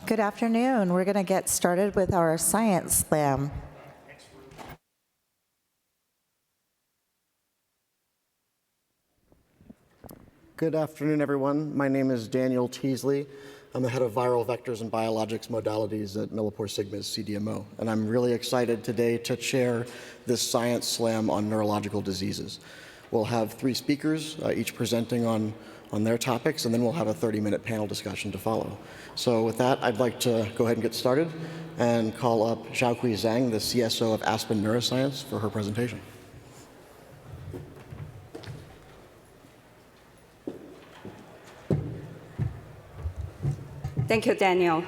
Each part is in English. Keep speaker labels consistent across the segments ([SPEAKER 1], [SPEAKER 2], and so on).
[SPEAKER 1] Good afternoon. We're going to get started with our Science Slam.
[SPEAKER 2] Good afternoon, everyone. My name is Daniel Teasley. I'm the head of viral vectors and biologics modalities at MilliporeSigma's CDMO, and I'm really excited today to chair this Science Slam on neurological diseases. We'll have 3 speakers, each presenting on their topics, and then we'll have a 30-minute panel discussion to follow. So with that, I'd like to go ahead and get started and call up Xiaokui Zhang, the CSO of Aspen Neuroscience, for her presentation.
[SPEAKER 3] Thank you, Daniel.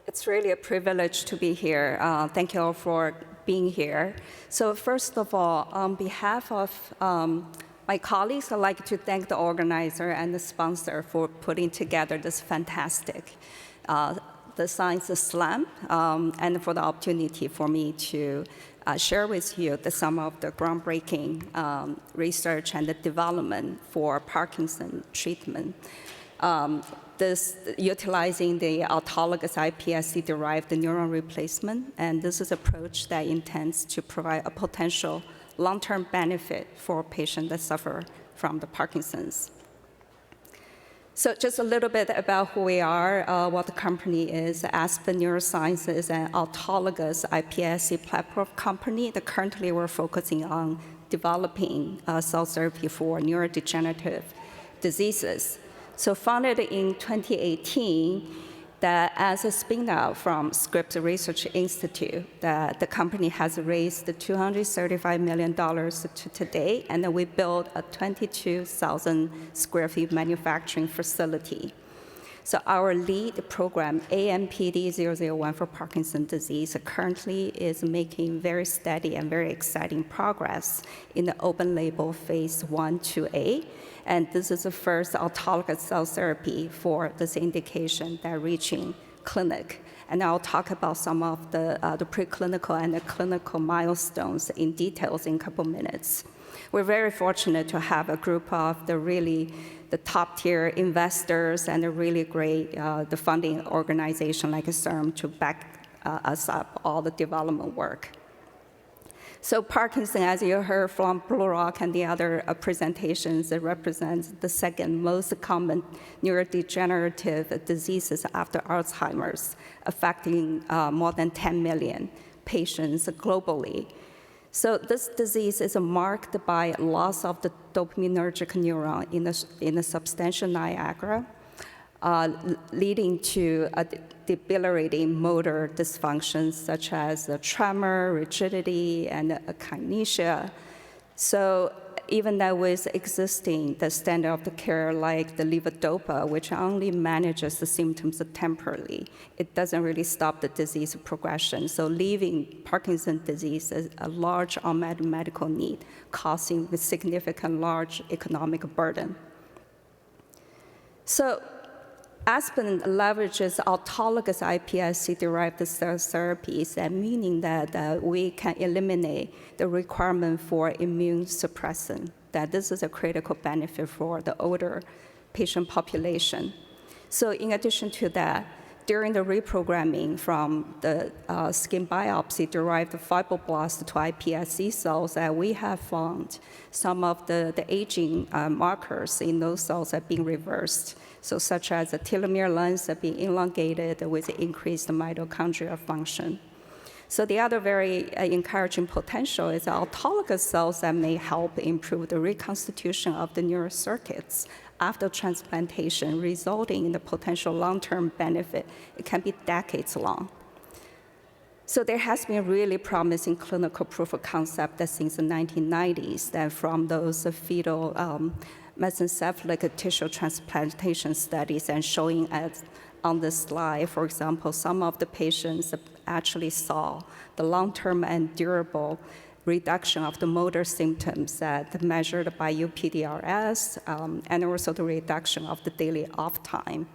[SPEAKER 3] It's really a privilege to be here. Thank you all for being here. So first of all, on behalf of my colleagues, I'd like to thank the organizer and the sponsor for putting together this fantastic the Science Slam, and for the opportunity for me to share with you some of the groundbreaking research and the development for Parkinson treatment. This utilizing the autologous iPSC-derived neuron replacement, and this is an approach that intends to provide a potential long-term benefit for patients that suffer from the Parkinson's. So just a little bit about who we are, what the company is. Aspen Neuroscience is an autologous iPSC platform company that currently we're focusing on developing cell therapy for neurodegenerative diseases. So founded in 2018, that as a spin-out from Scripps Research Institute, that the company has raised $235 million to today, and then we built a 22,000 square feet manufacturing facility. So our lead program, AMPD-001 for Parkinson's disease, currently is making very steady and very exciting progress in the open label phase 1/2A. And this is the first autologous cell therapy for this indication that reaching clinic. And I'll talk about some of the preclinical and the clinical milestones in details in a couple minutes. We're very fortunate to have a group of the top-tier investors and a really great the funding organization like CIRM to back us up all the development work. So Parkinson, as you heard from Blue Rock and the other presentations, it represents the second most common neurodegenerative diseases after Alzheimer's, affecting more than 10 million patients globally. So this disease is marked by loss of the dopaminergic neuron in the substantia nigra, leading to a debilitating motor dysfunctions such as tremor, rigidity, and akinesia. So even though with existing the standard of the care like the levodopa, which only manages the symptoms temporarily, it doesn't really stop the disease progression. So leaving Parkinson's disease as a large unmet medical need, causing a significant large economic burden. So Aspen leverages autologous iPSC-derived cell therapies, and meaning that we can eliminate the requirement for immune suppression, that this is a critical benefit for the older patient population. So in addition to that, during the reprogramming from the skin biopsy-derived fibroblast to iPSC cells, we have found some of the aging markers in those cells are being reversed. So such as the telomere lengths are being elongated with increased mitochondrial function. So the other very encouraging potential is autologous cells that may help improve the reconstitution of the neural circuits after transplantation, resulting in the potential long-term benefit. It can be decades long. So there has been really promising clinical proof of concept that since the 1990s, that from those fetal mesencephalic tissue transplantation studies, and showing as on this slide, for example, some of the patients actually saw the long-term and durable reduction of the motor symptoms that measured by UPDRS, and also the reduction of the daily off time,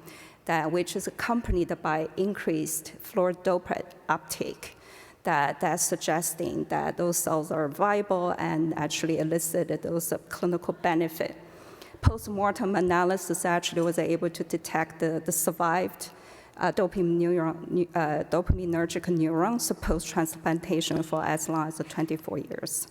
[SPEAKER 3] which is accompanied by increased fluorodopa uptake, that's suggesting that those cells are viable and actually elicited those clinical benefit. Post-mortem analysis actually was able to detect the survived dopaminergic neurons post-transplantation for as long as 24 years.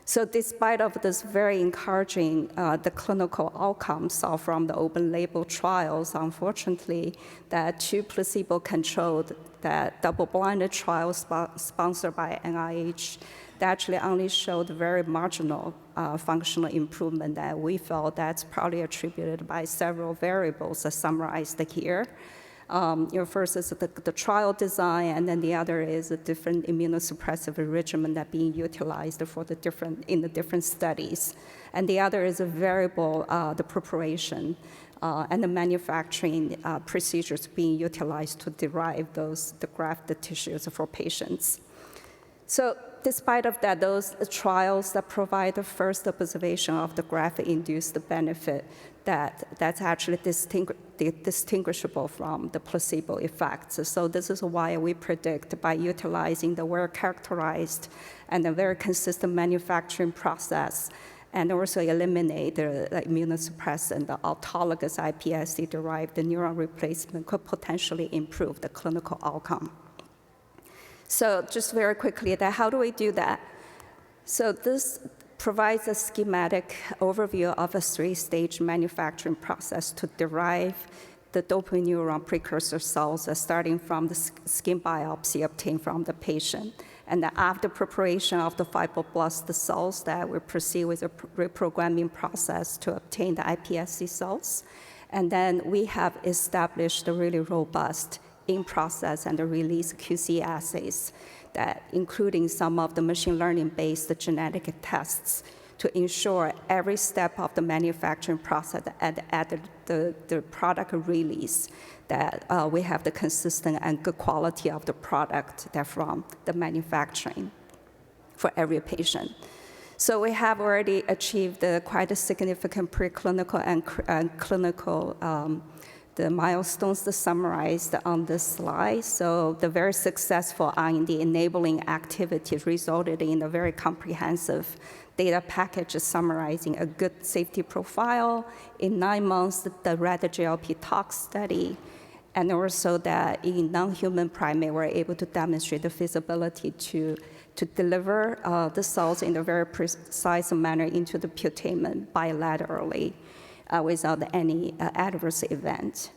[SPEAKER 3] So despite of this very encouraging, the clinical outcomes saw from the open-label trials, unfortunately, that 2 placebo-controlled, that double-blinded trials sponsored by NIH, that actually only showed very marginal functional improvement that we felt that's probably attributed by several variables as summarized here. First is the trial design, and then the other is a different immunosuppressive regimen that being utilized in the different studies. And the other is a variable, the preparation and the manufacturing procedures being utilized to derive the grafted tissues for patients. So despite of that, those trials that provide the first observation of the graft-induced benefit, that's actually distinguishable from the placebo effects. So this is why we predict by utilizing the well-characterized and a very consistent manufacturing process, and also eliminate the immunosuppressant, the autologous iPSC-derived neuron replacement could potentially improve the clinical outcome. So just very quickly, how do we do that? So this provides a schematic overview of a 3-stage manufacturing process to derive the dopamine neuron precursor cells, starting from the skin biopsy obtained from the patient. And then after preparation of the fibroblast cells, that we proceed with a reprogramming process to obtain the iPSC cells. And then we have established a really robust in-process and release QC assays, that including some of the machine learning-based genetic tests to ensure every step of the manufacturing process and at the product release that we have the consistent and good quality of the product that from the manufacturing for every patient. So we have already achieved quite a significant preclinical and clinical the milestones summarized on this slide. So the very successful IND-enabling activities resulted in a very comprehensive data package summarizing a good safety profile in 9 months, the rat GLP tox study, and also that in non-human primate, we're able to demonstrate the feasibility to deliver the cells in a very precise manner into the putamen bilaterally without any adverse event.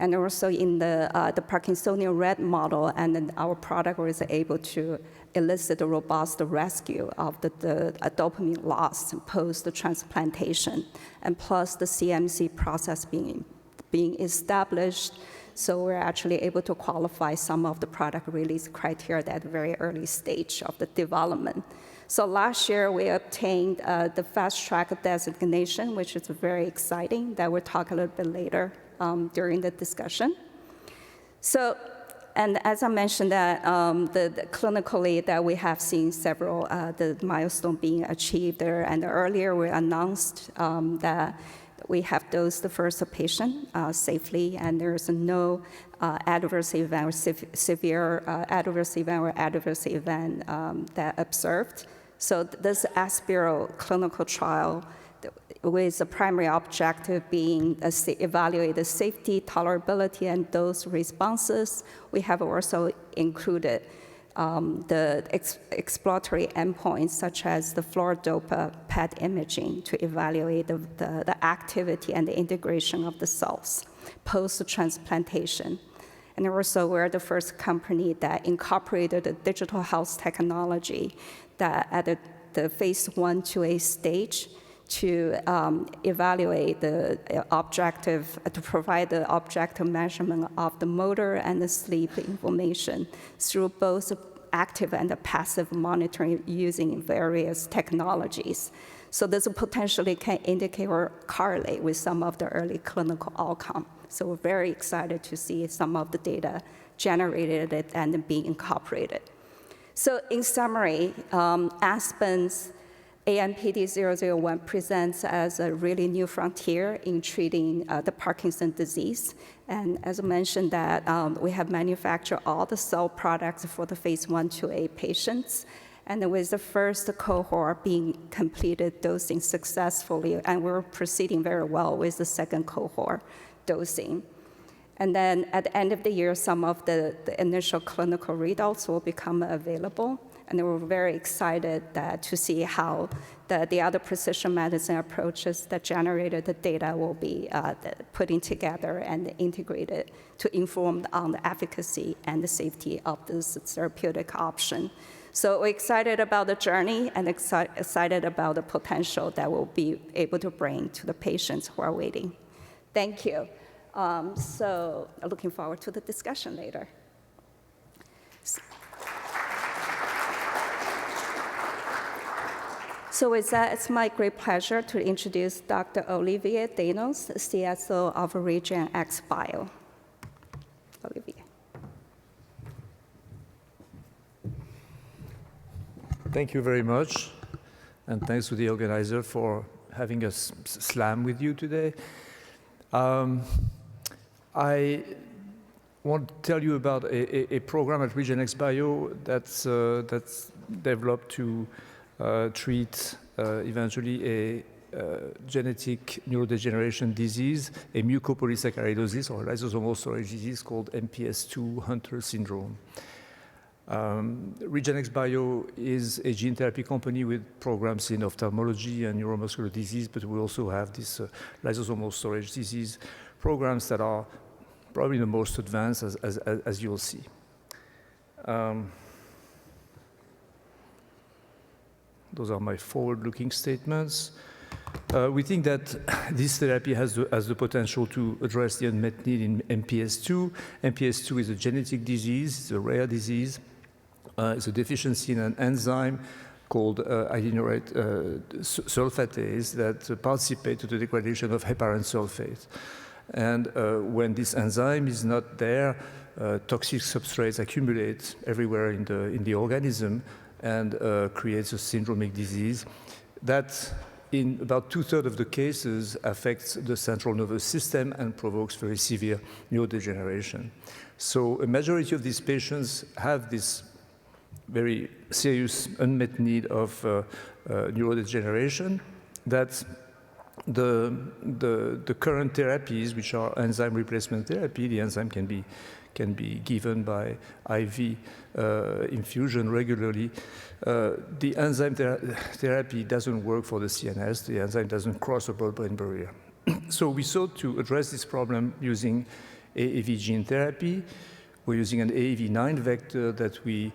[SPEAKER 3] And also in the Parkinsonian rat model, and then our product was able to elicit a robust rescue of the dopamine loss post-transplantation, and plus the CMC process being established. So we're actually able to qualify some of the product release criteria at the very early stage of the development. So last year, we obtained the Fast Track designation, which is very exciting, that we'll talk a little bit later during the discussion. So, and as I mentioned that the clinically that we have seen several the milestone being achieved there, and earlier we announced that we have dosed the first patient safely, and there's no adverse event or severe adverse event or adverse event that observed. So this Aspiro clinical trial with the primary objective being evaluate the safety, tolerability, and dose responses. We have also included the exploratory endpoints such as the fluorodopa PET imaging to evaluate the activity and the integration of the cells post-transplantation. And also we're the first company that incorporated the digital health technology that at the phase 1/2A stage to evaluate the objective, to provide the objective measurement of the motor and the sleep information through both active and the passive monitoring using various technologies. So this potentially can indicate or correlate with some of the early clinical outcome. So we're very excited to see some of the data generated and being incorporated. So in summary, Aspen's AMPD-001 presents as a really new frontier in treating the Parkinson's disease. And as I mentioned that we have manufactured all the cell products for the phase 1/2A patients. And with the first cohort being completed dosing successfully, and we're proceeding very well with the second cohort dosing. And then at the end of the year, some of the initial clinical readouts will become available. And we're very excited to see how the other precision medicine approaches that generated the data will be putting together and integrated to inform on the efficacy and the safety of this therapeutic option. So we're excited about the journey and excited about the potential that we'll be able to bring to the patients who are waiting. Thank you. So looking forward to the discussion later. So with that, it's my great pleasure to introduce Dr. Olivier Danos, CSO of REGENXBIO. Olivier.
[SPEAKER 4] Thank you very much, and thanks to the organizer for having us slam with you today. I want to tell you about a program at REGENXBIO that's developed to treat eventually a genetic neurodegeneration disease, a mucopolysaccharidosis or lysosomal storage disease called MPS II Hunter syndrome. REGENXBIO is a gene therapy company with programs in ophthalmology and neuromuscular disease, but we also have this lysosomal storage disease programs that are probably the most advanced, as you'll see. Those are my forward-looking statements. We think that this therapy has the potential to address the unmet need in MPS II. MPS II is a genetic disease, it's a rare disease. It's a deficiency in an enzyme called adenosine sulfatase that participates to the degradation of heparan sulfate. And when this enzyme is not there, toxic substrates accumulate everywhere in the organism and creates a syndromic disease that in about 2/3 of the cases affects the central nervous system and provokes very severe neurodegeneration. So a majority of these patients have this very serious unmet need of neurodegeneration that the current therapies, which are enzyme replacement therapy, the enzyme can be given by IV infusion regularly. The enzyme therapy doesn't work for the CNS. The enzyme doesn't cross the blood-brain barrier. So we sought to address this problem using AAV gene therapy. We're using an AAV9 vector that we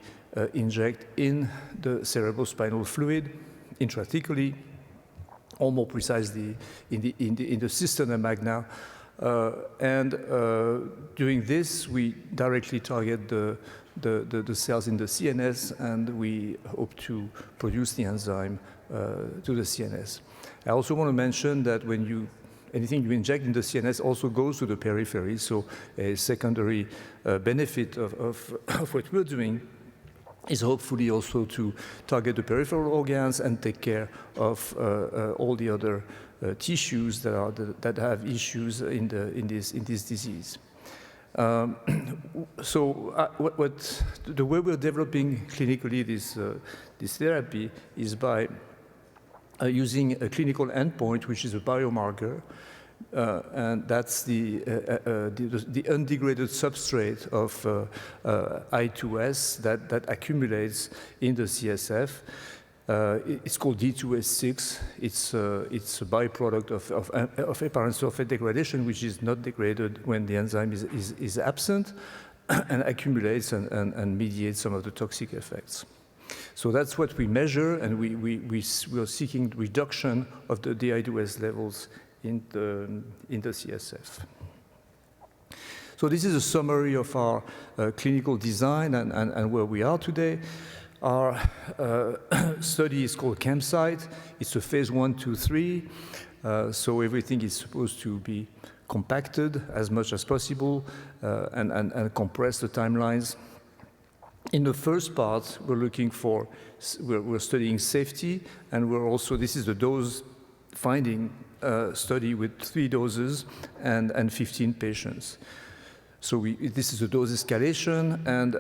[SPEAKER 4] inject in the cerebrospinal fluid intrathecally, or more precisely in the cisterna magna. Doing this, we directly target the cells in the CNS, and we hope to produce the enzyme to the CNS. I also want to mention that anything you inject in the CNS also goes to the periphery, so a secondary benefit of what we're doing is hopefully also to target the peripheral organs and take care of all the other tissues that have issues in this disease. The way we're developing clinically this therapy is by using a clinical endpoint, which is a biomarker, and that's the undegraded substrate of I2S that accumulates in the CSF. It's called D2S6. It's a byproduct of heparan sulfate degradation, which is not degraded when the enzyme is absent and accumulates and mediates some of the toxic effects. So that's what we measure, and we are seeking reduction of the I2S levels in the CSF. So this is a summary of our clinical design and where we are today. Our study is called Campsite. It's a phase 1, 2, 3. So everything is supposed to be compacted as much as possible and compress the timelines. In the first part, we're studying safety, and this is the dose finding study with 3 doses and 15 patients. So this is a dose escalation, and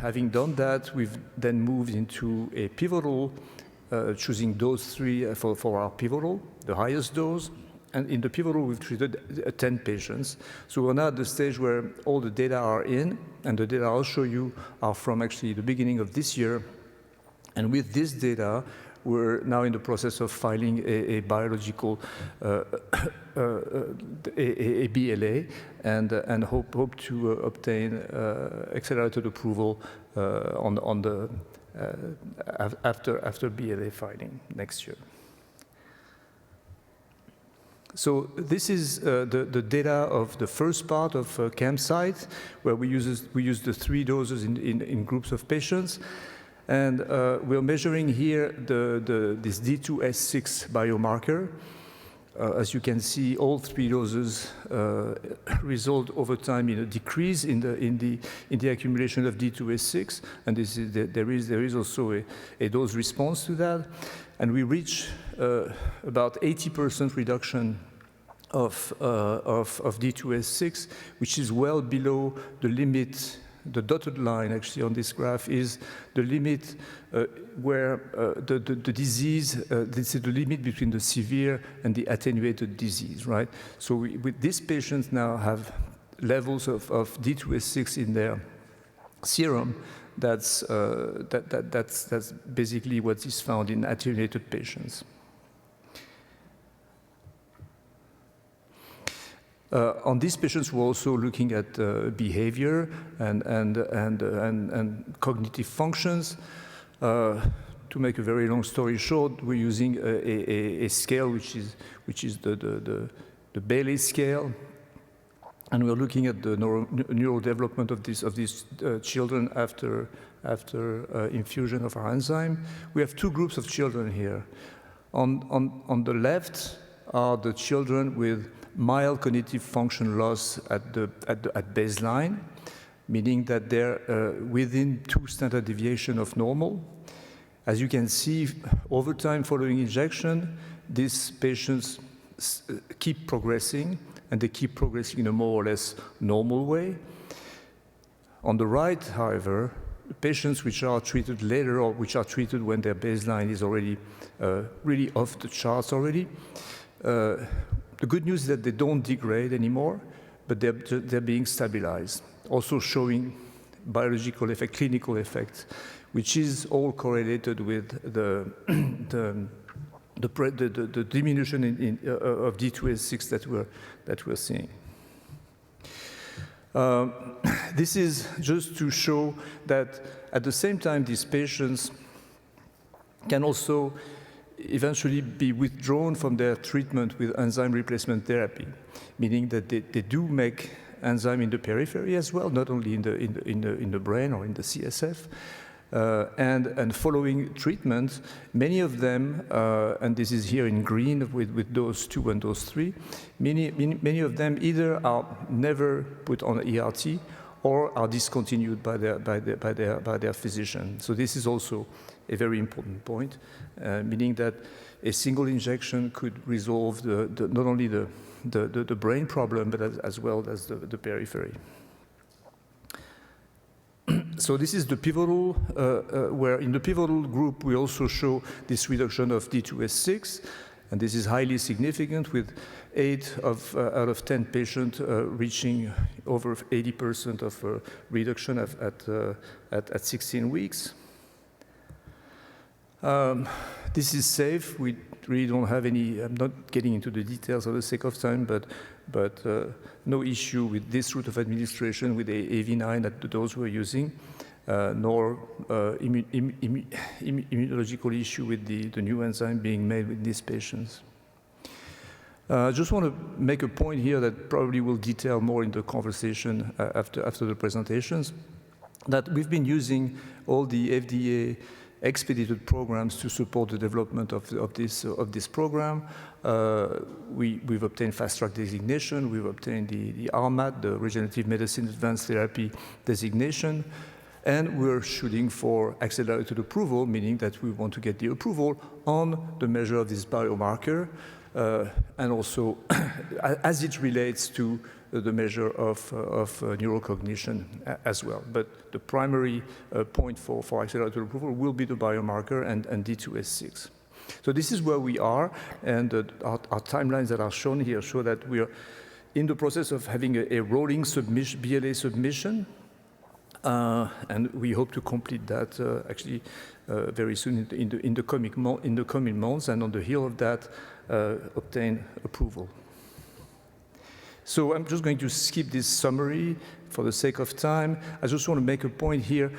[SPEAKER 4] having done that, we've then moved into a pivotal, choosing dose 3 for our pivotal, the highest dose, And in the pivotal, we've treated 10 patients. So we're now at the stage where all the data are in, and the data I'll show you are from actually the beginning of this year. And with this data, we're now in the process of filing a biological, a BLA, and hope to obtain accelerated approval after BLA filing next year. So this is the data of the first part of campsite, where we use the 3 doses in groups of patients. And we're measuring here this D2S6 biomarker. As you can see, all 3 doses result over time in a decrease in the accumulation of D2S6, and there is also a dose response to that. And we reach about 80% reduction of D2S6, which is well below the limit. The dotted line actually on this graph is the limit where the disease, this is the limit between the severe and the attenuated disease, right? So with these patients now have levels of D2S6 in their serum. That's basically what is found in attenuated patients. On these patients, we're also looking at behavior and cognitive functions. To make a very long story short, we're using a scale which is the Bailey scale, and we're looking at the neurodevelopment of these children after infusion of our enzyme. We have 2 groups of children here. On the left are the children with mild cognitive function loss at baseline, meaning that they're within 2 standard deviations of normal. As you can see, over time following injection, these patients keep progressing, and they keep progressing in a more or less normal way. On the right, however, patients which are treated later or which are treated when their baseline is already really off the charts already, the good news is that they don't degrade anymore, but they're being stabilized, also showing biological effect, clinical effect, which is all correlated with the diminution of D2S6 that we're seeing. This is just to show that at the same time, these patients can also eventually be withdrawn from their treatment with enzyme replacement therapy, meaning that they do make enzyme in the periphery as well, not only in the brain or in the CSF. And following treatment, many of them, and this is here in green with dose 2 and dose 3, many of them either are never put on ERT or are discontinued by their physician. So this is also a very important point, meaning that a single injection could resolve not only the brain problem, but as well as the periphery. So this is the pivotal, where in the pivotal group we also show this reduction of D2S6, and this is highly significant, with 8 out of 10 patients reaching over 80% of reduction at 16 weeks. This is safe. We really don't have any. I'm not getting into the details for the sake of time, but no issue with this route of administration with the AV9 at the dose we're using, nor immunological issue with the new enzyme being made with these patients. I just want to make a point here that probably will detail more in the conversation after the presentations, that we've been using all the FDA expedited programs to support the development of this program. We've obtained fast track designation. We've obtained the RMAT, the Regenerative Medicine Advanced Therapy designation, and we're shooting for accelerated approval, meaning that we want to get the approval on the measure of this biomarker, and also as it relates to the measure of neurocognition as well. But the primary point for accelerated approval will be the biomarker and D2S6. So this is where we are, and our timelines that are shown here show that we are in the process of having a rolling BLA submission, and we hope to complete that actually very soon in the coming months, and on the heel of that, obtain approval. So I'm just going to skip this summary for the sake of time. I just want to make a point here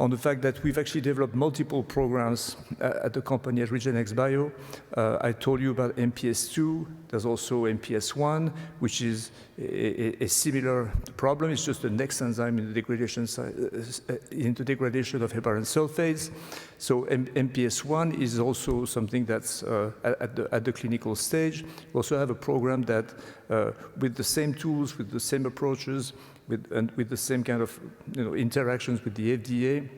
[SPEAKER 4] on the fact that we've actually developed multiple programs at the company at REGENXBIO. I told you about MPS II. There's also MPS I, which is a similar problem. It's just the next enzyme in the degradation of heparan sulfase. So MPS I is also something that's at the clinical stage. We also have a program that, with the same tools, with the same approaches, with the same kind of interactions with the FDA,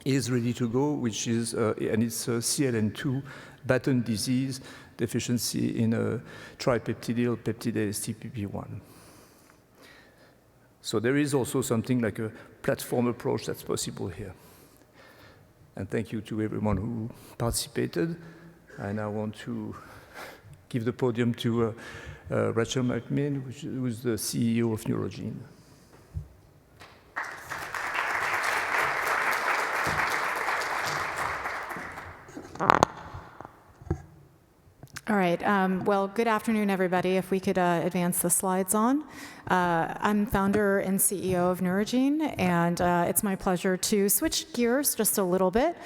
[SPEAKER 4] is ready to go, which is, and it's CLN2, Batten disease, deficiency in a tripeptidyl peptidase TPP1. So there is also something like a platform approach that's possible here. And thank you to everyone who participated. I now want to give the podium to Rachel McMinn, who's the CEO of Neurogene.
[SPEAKER 5] All right. Well, good afternoon, everybody. If we could advance the slides on. I'm founder and CEO of Neurogene, and it's my pleasure to switch gears just a little bit.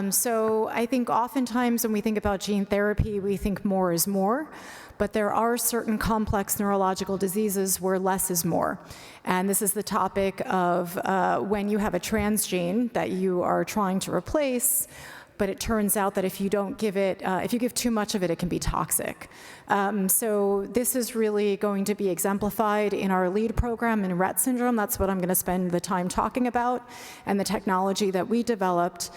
[SPEAKER 5] So I think oftentimes when we think about gene therapy, we think more is more. But there are certain complex neurological diseases where less is more. And this is the topic of when you have a transgene that you are trying to replace, but it turns out that if you don't give it, if you give too much of it, it can be toxic. So this is really going to be exemplified in our lead program in Rett syndrome. That's what I'm going to spend the time talking about, and the technology that we developed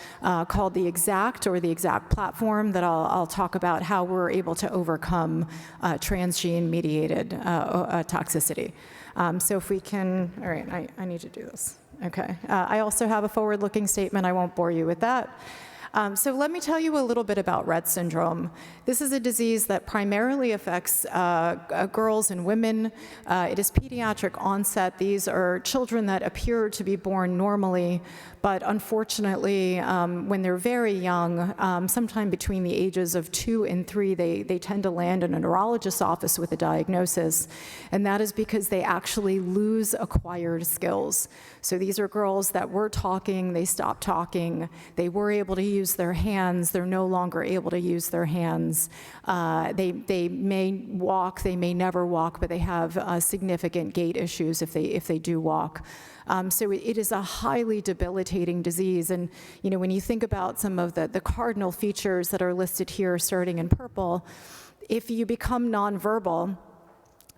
[SPEAKER 5] called the EXACT, or the EXACT platform, that I'll talk about how we're able to overcome transgene-mediated toxicity. So if we can, all right, I need to do this. Okay. I also have a forward-looking statement. I won't bore you with that. So let me tell you a little bit about Rett syndrome. This is a disease that primarily affects girls and women. It is pediatric onset. These are children that appear to be born normally, but unfortunately, when they're very young, sometime between the ages of 2 and 3, they tend to land in a neurologist's office with a diagnosis, and that is because they actually lose acquired skills. So these are girls that were talking, they stopped talking, they were able to use their hands, they're no longer able to use their hands. They may walk, they may never walk, but they have significant gait issues if they do walk. So it is a highly debilitating disease. And when you think about some of the cardinal features that are listed here starting in purple, if you become nonverbal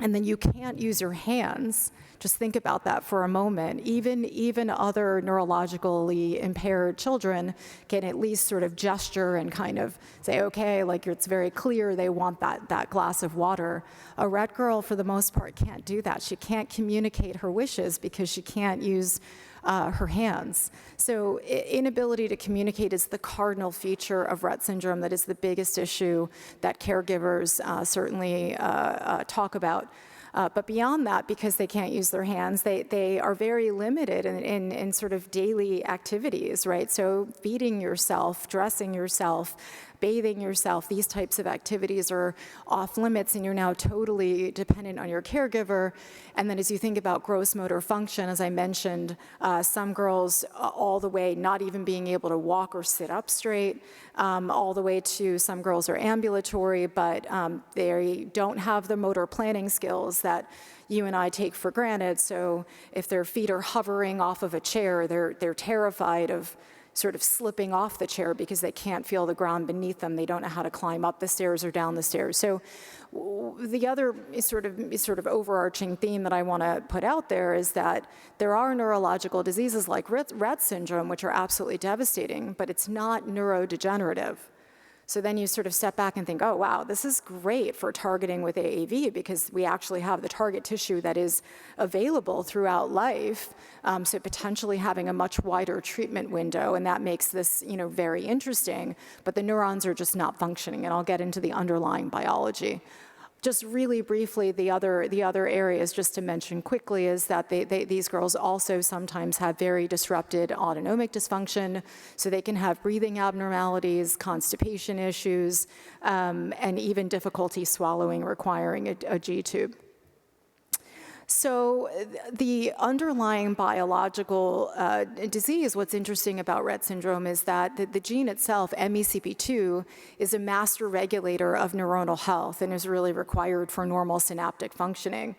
[SPEAKER 5] and then you can't use your hands, just think about that for a moment. Even other neurologically impaired children can at least sort of gesture and kind of say, okay, like it's very clear they want that glass of water. A Rett girl, for the most part, can't do that. She can't communicate her wishes because she can't use her hands. So inability to communicate is the cardinal feature of Rett syndrome that is the biggest issue that caregivers certainly talk about. But beyond that, because they can't use their hands, they are very limited in sort of daily activities, right? So feeding yourself, dressing yourself, bathing yourself, these types of activities are off limits, and you're now totally dependent on your caregiver. And then as you think about gross motor function, as I mentioned, some girls all the way not even being able to walk or sit up straight, all the way to some girls are ambulatory, but they don't have the motor planning skills that you and I take for granted. So if their feet are hovering off of a chair, they're terrified of sort of slipping off the chair because they can't feel the ground beneath them. They don't know how to climb up the stairs or down the stairs. So the other sort of overarching theme that I want to put out there is that there are neurological diseases like Rett syndrome, which are absolutely devastating, but it's not neurodegenerative. So then you sort of step back and think, oh, wow, this is great for targeting with AAV because we actually have the target tissue that is available throughout life, so potentially having a much wider treatment window, and that makes this, very interesting, but the neurons are just not functioning, and I'll get into the underlying biology. Just really briefly, the other areas, just to mention quickly, is that these girls also sometimes have very disrupted autonomic dysfunction, so they can have breathing abnormalities, constipation issues, and even difficulty swallowing requiring a G-tube. So the underlying biological disease, what's interesting about Rett syndrome is that the gene itself, MECP2, is a master regulator of neuronal health and is really required for normal synaptic functioning.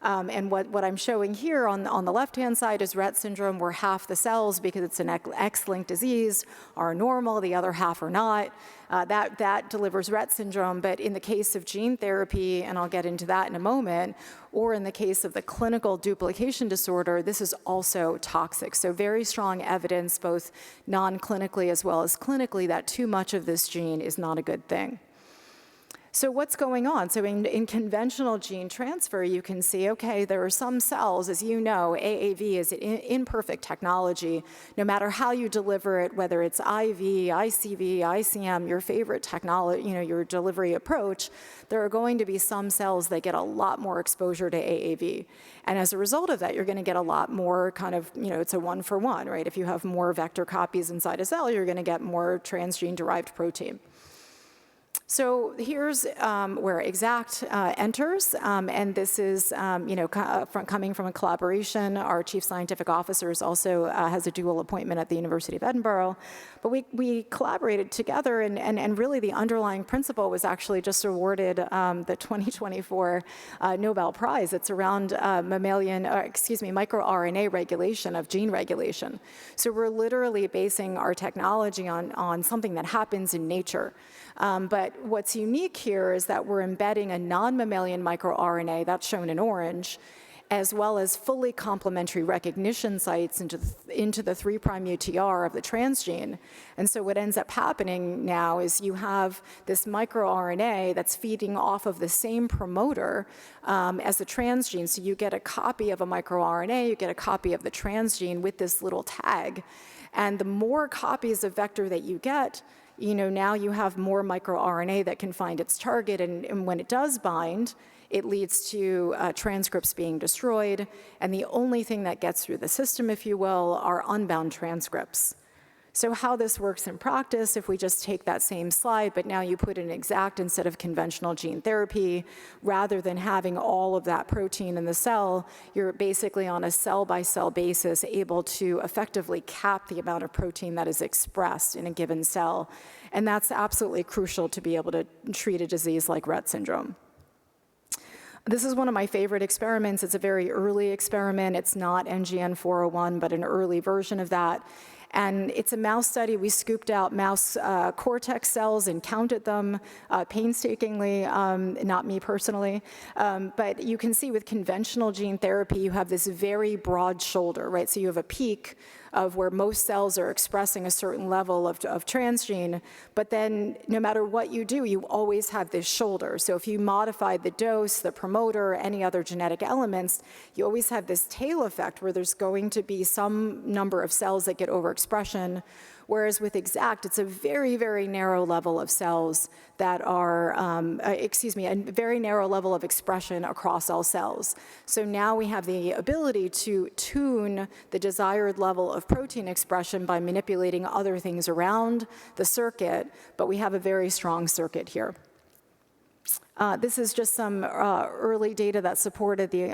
[SPEAKER 5] And what I'm showing here on the left-hand side is Rett syndrome, where half the cells, because it's an X-linked disease, are normal, the other half are not. That delivers Rett syndrome, but in the case of gene therapy, and I'll get into that in a moment, or in the case of the clinical duplication disorder, this is also toxic. So very strong evidence, both non-clinically as well as clinically, that too much of this gene is not a good thing. So what's going on? So in conventional gene transfer, you can see, okay, there are some cells, as you know, AAV is an imperfect technology. No matter how you deliver it, whether it's IV, ICV, ICM, your favorite technology, your delivery approach, there are going to be some cells that get a lot more exposure to AAV. And as a result of that, you're going to get a lot more kind of, it's a one-for-one, right? If you have more vector copies inside a cell, you're going to get more transgene-derived protein. So here's where Exact enters, and this is coming from a collaboration. Our chief scientific officer also has a dual appointment at the University of Edinburgh, but we collaborated together, and really the underlying principle was actually just awarded the 2024 Nobel Prize. It's around microRNA regulation of gene regulation. So we're literally basing our technology on something that happens in nature. But what's unique here is that we're embedding a non-mammalian microRNA, that's shown in orange, as well as fully complementary recognition sites into the 3' UTR of the transgene. And so what ends up happening now is you have this microRNA that's feeding off of the same promoter as the transgene. So you get a copy of a microRNA, you get a copy of the transgene with this little tag. And the more copies of vector that you get, now you have more microRNA that can find its target, and when it does bind, it leads to transcripts being destroyed, and the only thing that gets through the system, if you will, are unbound transcripts. So how this works in practice, if we just take that same slide, but now you put in Exact instead of conventional gene therapy, rather than having all of that protein in the cell, you're basically on a cell-by-cell basis able to effectively cap the amount of protein that is expressed in a given cell. And that's absolutely crucial to be able to treat a disease like Rett syndrome. This is one of my favorite experiments. It's a very early experiment. It's not NGN-401, but an early version of that. And it's a mouse study. We scooped out mouse cortex cells and counted them painstakingly, not me personally. But you can see with conventional gene therapy, you have this very broad shoulder, right? So you have a peak of where most cells are expressing a certain level of transgene, but then no matter what you do, you always have this shoulder. So if you modify the dose, the promoter, any other genetic elements, you always have this tail effect where there's going to be some number of cells that get overexpression, whereas with Exact, it's a very, very narrow level of cells that are, a very narrow level of expression across all cells. So now we have the ability to tune the desired level of protein expression by manipulating other things around the circuit, but we have a very strong circuit here. This is just some early data that supported the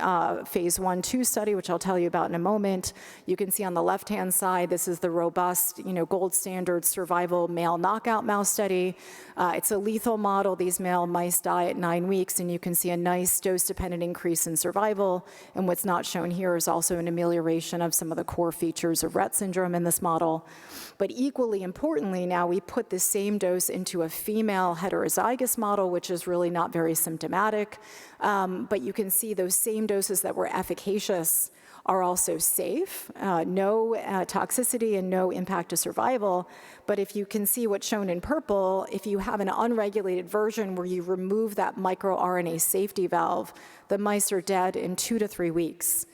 [SPEAKER 5] phase 1/2 study, which I'll tell you about in a moment. You can see on the left-hand side, this is the robust, gold standard survival male knockout mouse study. It's a lethal model. These male mice die at 9 weeks, and you can see a nice dose-dependent increase in survival. And what's not shown here is also an amelioration of some of the core features of Rett syndrome in this model. But equally importantly, now we put the same dose into a female heterozygous model, which is really not very symptomatic. But you can see those same doses that were efficacious are also safe, no toxicity and no impact to survival. But if you can see what's shown in purple, if you have an unregulated version where you remove that microRNA safety valve, the mice are dead in 2 to 3 weeks,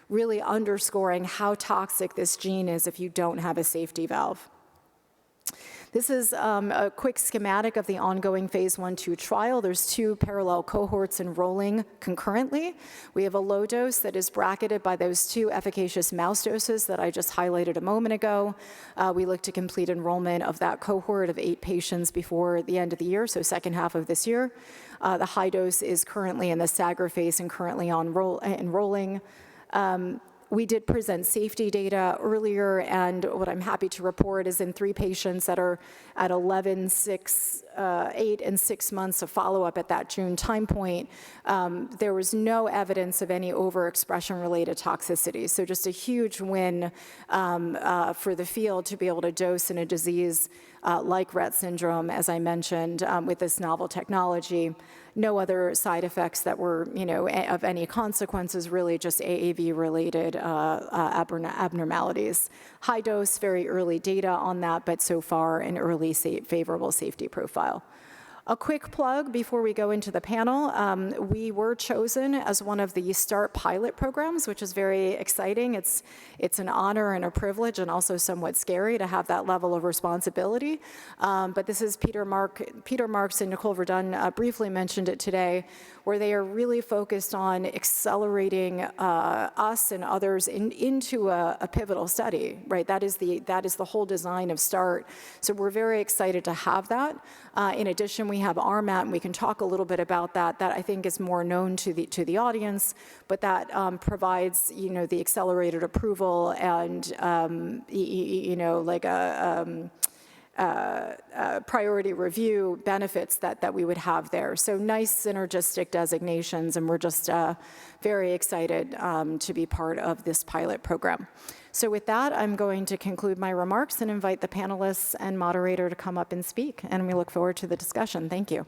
[SPEAKER 5] really underscoring how toxic this gene is if you don't have a safety valve. This is a quick schematic of the ongoing phase 1/2 trial. There's 2 parallel cohorts enrolling concurrently. We have a low dose that is bracketed by those 2 efficacious mouse doses that I just highlighted a moment ago. We look to complete enrollment of that cohort of 8 patients before the end of the year, so second half of this year. The high dose is currently in the stagger phase and currently enrolling. We did present safety data earlier, and what I'm happy to report is in 3 patients that are at 11, 6, 8, and 6 months of follow-up at that June time point, there was no evidence of any overexpression-related toxicity. So just a huge win for the field to be able to dose in a disease like Rett syndrome, as I mentioned, with this novel technology. No other side effects that were, of any consequences, really just AAV-related abnormalities. High dose, very early data on that, but so far an early favorable safety profile. A quick plug before we go into the panel. We were chosen as one of the START pilot programs, which is very exciting. It's an honor and a privilege and also somewhat scary to have that level of responsibility. But this is Peter Marks and Nicole Verdun briefly mentioned it today, where they are really focused on accelerating us and others into a pivotal study, right? That is the whole design of START. So we're very excited to have that. In addition, we have RMAT, and we can talk a little bit about that. That I think is more known to the audience, but that provides the accelerated approval and like a priority review benefits that we would have there. So nice synergistic designations, and we're just very excited to be part of this pilot program. So with that, I'm going to conclude my remarks and invite the panelists and moderator to come up and speak, and we look forward to the discussion. Thank you.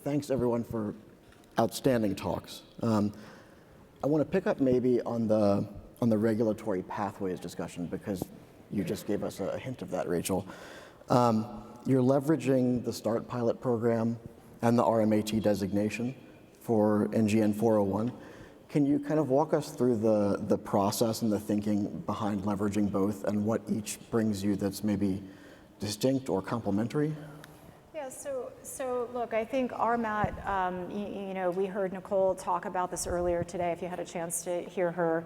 [SPEAKER 2] Thanks, everyone, for outstanding talks. I want to pick up maybe on the regulatory pathways discussion, because you just gave us a hint of that, Rachel. You're leveraging the START pilot program and the RMAT designation for NGN-401. Can you kind of walk us through the process and the thinking behind leveraging both, and what each brings you that's maybe distinct or complementary?
[SPEAKER 5] Yeah, so look, I think RMAT, we heard Nicole talk about this earlier today, if you had a chance to hear her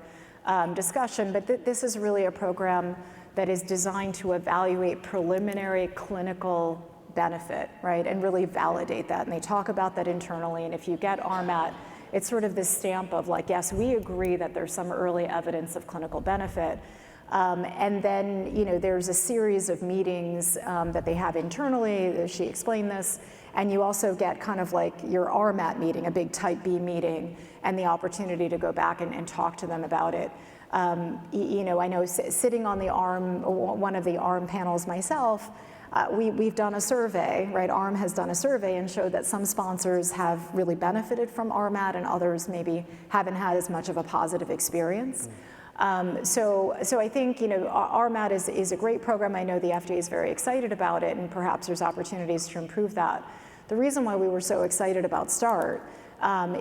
[SPEAKER 5] discussion, but this is really a program that is designed to evaluate preliminary clinical benefit, right, and really validate that. And they talk about that internally, and if you get RMAT, it's sort of this stamp of like, yes, we agree that there's some early evidence of clinical benefit. And then, there's a series of meetings that they have internally. She explained this. And you also get kind of like your RMAT meeting, a big type B meeting, and the opportunity to go back and talk to them about it. I know sitting on the ARM, one of the ARM panels myself, we've done a survey, right? ARM has done a survey and showed that some sponsors have really benefited from RMAT and others maybe haven't had as much of a positive experience. So I think, RMAT is a great program. I know the FDA is very excited about it, and perhaps there's opportunities to improve that. The reason why we were so excited about START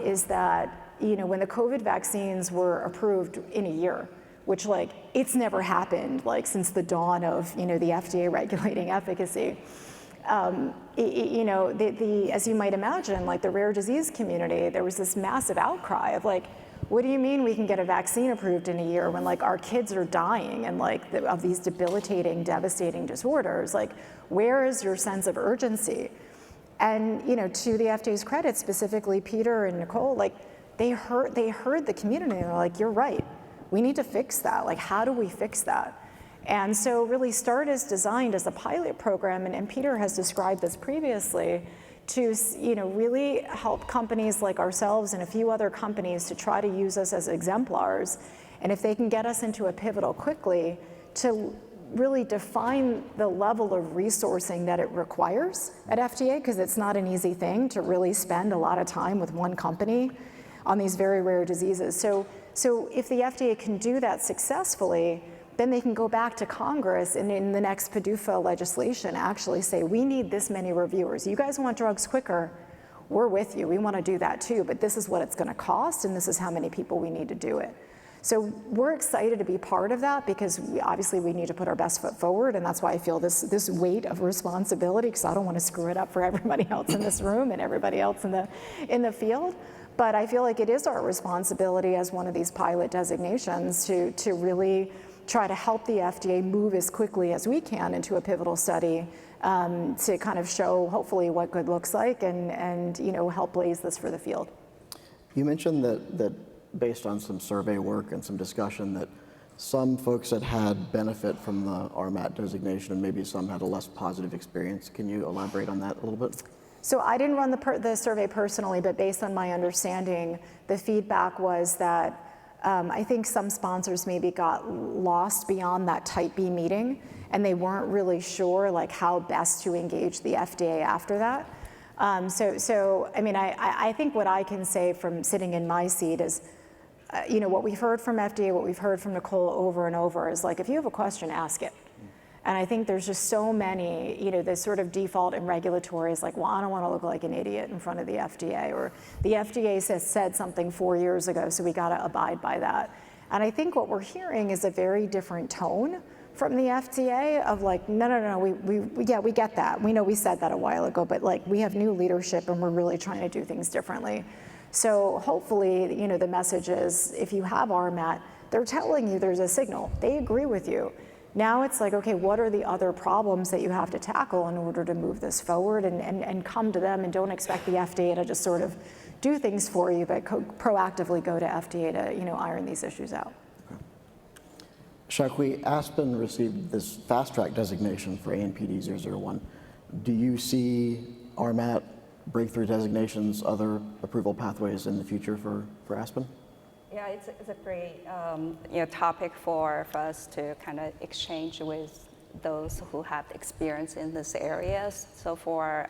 [SPEAKER 5] is that, when the COVID vaccines were approved in a year, which it's never happened since the dawn of, the FDA regulating efficacy. As you might imagine, the rare disease community, there was this massive outcry of what do you mean we can get a vaccine approved in a year when our kids are dying and of these debilitating, devastating disorders? Where is your sense of urgency? And to the FDA's credit, specifically Peter and Nicole, they heard the community and they're you're right, we need to fix that. How do we fix that?
[SPEAKER 6] And so really START is designed as a pilot program, and Peter has described this previously, to really help companies like ourselves and a few other companies to try to use us as exemplars. And if they can get us into a pivotal quickly, to really define the level of resourcing that it requires at FDA, because it's not an easy thing to really spend a lot of time with one company on these very rare diseases. So if the FDA can do that successfully, then they can go back to Congress and in the next PDUFA legislation actually say, we need this many reviewers. You guys want drugs quicker, we're with you. We want to do that too, but this is what it's going to cost, and this is how many people we need to do it. So we're excited to be part of that, because obviously we need to put our best foot forward, and that's why I feel this weight of responsibility, because I don't want to screw it up for everybody else in this room and everybody else in the field. But I feel like it is our responsibility as one of these pilot designations to really try to help the FDA move as quickly as we can into a pivotal study, to kind of show hopefully what good looks like, and help blaze this for the field.
[SPEAKER 2] You mentioned that based on some survey work and some discussion that some folks had benefit from the RMAT designation and maybe some had a less positive experience. Can you elaborate on that a little bit?
[SPEAKER 6] So I didn't run the survey personally, but based on my understanding, the feedback was that I think some sponsors maybe got lost beyond that Type B meeting, and they weren't really sure like how best to engage the FDA after that. So I mean, I think what I can say from sitting in my seat is, what we've heard from FDA, what we've heard from Nicole over and over is like, if you have a question, ask it. And I think there's just so many, the sort of default in regulatory is like, well, I don't want to look like an idiot in front of the FDA, or the FDA said something 4 years ago, so we got to abide by that. And I think what we're hearing is a very different tone from the FDA of like, no, we get that. We know we said that a while ago, but like we have new leadership and we're really trying to do things differently. So hopefully, the message is, if you have RMAT, they're telling you there's a signal. They agree with you. Now it's like, okay, what are the other problems that you have to tackle in order to move this forward, and come to them, and don't expect the FDA to just sort of do things for you, but proactively go to FDA to, iron these issues out.
[SPEAKER 2] Okay. Xiaokui, Aspen received this fast track designation for ANPD-001. Do you see RMAT, breakthrough designations, other approval pathways in the future for Aspen?
[SPEAKER 3] Yeah, it's a great topic for us to kind of exchange with those who have experience in this areas. So for